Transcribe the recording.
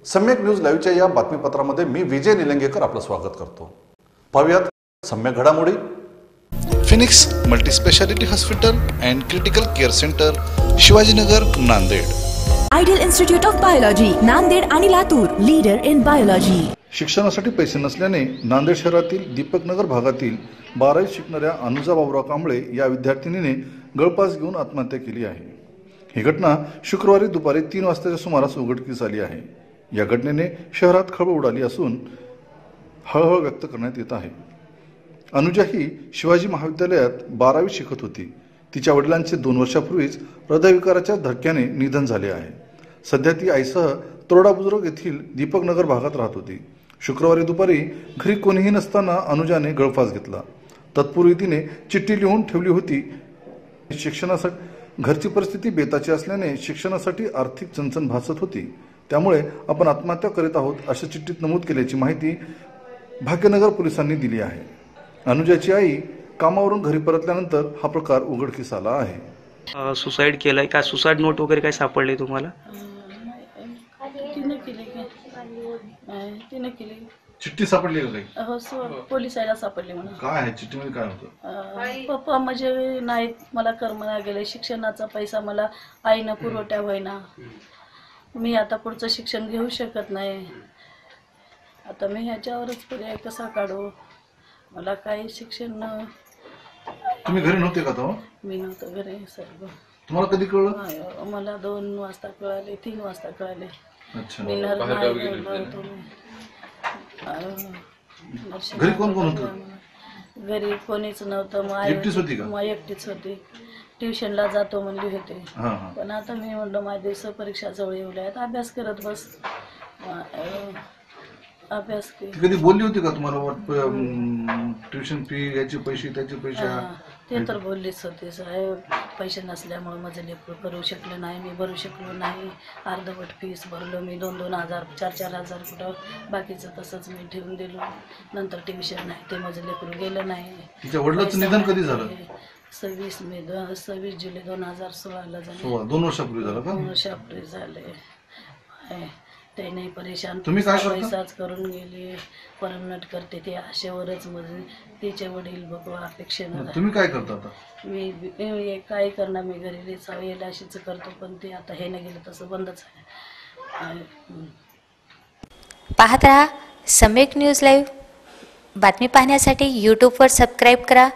सम्यक न्यूज लाईव्हच्या या बातमीपत्रामध्ये मी विजय निलंगेकर आपलं स्वागत करतो। पाहूयात सम्यक घडामोडी। Phoenix multispeciality hospital and critical care centre, Shivajinagar, Nanded. Ideal institute of biology, Nanded आणि लातूर, लीडर इन बायोलॉजी। शिक्षणासाठी पैसे नसल्याने नांदेड शहरातील दीपकनगर भागातील 12वी शिकणाऱ्या अनुजा बाबुराव कांबळे या विद्यार्थिनीने गळफास घेऊन आत्महत्या केली आहे। ही घटना शुक्रवारी दुपारी 3 वाजताच्या सुमारास उघडकीस आली आहे। या घटनेने शहरात खळबळ उडाली असून हळहळ व्यक्त करण्यात येत आहे। अनुजा ही शिवाजी महाविद्यालयात 12वी शिकत होती। तिच्या वडिलांचे 2 वर्षापूर्वीच हृदयविकाराच्या धक्क्याने निधन झाले आहे। सध्या ती आईसह तोरडा बुजुर्ग येथील दीपकनगर भागात राहत होती। शुक्रवारी दुपारी घरी कोणीही नसताना अनुजाने गळफास घेतला। तत्पूर्वी तिने चिठ्ठी लिहून ठेवली होती। शिक्षणासाठी घरची परिस्थिती बेताची असल्याने शिक्षणासाठी आर्थिक चणचण भासत होती, त्यामुळे आपण आत्महत्या करीत आहोत अशा चिठ्ठीत नमूद केल्याची माहिती भाग्यनगर पोलिसांनी दिली आहे। अनुजाची आई कामावरून घरी परतल्यानंतर हा प्रकार उघडकीस आला आहे। सुसाईड केलाय का? सुसाईड नोट वगैरे काय सापडले तुम्हाला? तिने केली। चिठ्ठी सापडली का काही? हो, पोलिसाला सापडली म्हणून। काय आहे चिठ्ठीमध्ये? काय होतं? पप्पा म्हणजे नाही, मला कर्मना गेले, शिक्षणाचा पैसा मला आईनं पुरवठा होईना, मी आता पुढचं शिक्षण घेऊ शकत नाही, आता मी ह्याच्यावरच पर्याय कसा काढू? मला काही शिक्षण। तुम्ही घरी नव्हते का तेव्हा? मी नव्हतं घरी सर्व। तुम्हाला कधी कळलं? मला 2 वाजता कळाले, 3 वाजता कळाले। अच्छा, मी घरी कोण कोण होतं? घरी कोणीच नव्हतं। मग एकटीच होती। ट्युशनला जातो म्हणली होते, पण आता मी म्हणलं माझ्या दिवस परीक्षा जवळ येऊल्या आहेत, अभ्यास करत बस। अभ्यास कधी बोलली होती का तुम्हाला ट्युशन फी याचे पैसे त्याचे पैसे? ते तर बोललीच होती, साहेब पैसे नसल्यामुळे माझं लेकरू करू शकलं नाही, मी भरू शकलो नाही, अर्धवट फीस भरलो मी, 2-2 हजार 4-4 हजार कुठं, बाकीचं तसंच मी ठेवून दिलो। नंतर ट्युशन नाही ते माझं लेकरू गेलं नाही। तिच्या वडिलांचं निधन कधी झालं? 26 जुलै 2016ला झाले। 2 वर्षापूर्वी झालं का? 2 वर्षापूर्वी झाले। ते नाही परेशान, तुम्ही काय पैसाच करून गेले, परमनट करते ते आशेवरच, म्हणजे तिचे वडील बघू अपेक्षेनं। तुम्ही काय करता आता? मी काय करणार, मी घरी अशीच करतो, पण ते आता हे नाही गेलं तसं बंदच आहे। पाहत रहा सम्यक न्यूज लाईव्ह। बातमी पाहण्यासाठी यूट्यूबवर सबस्क्राईब करा।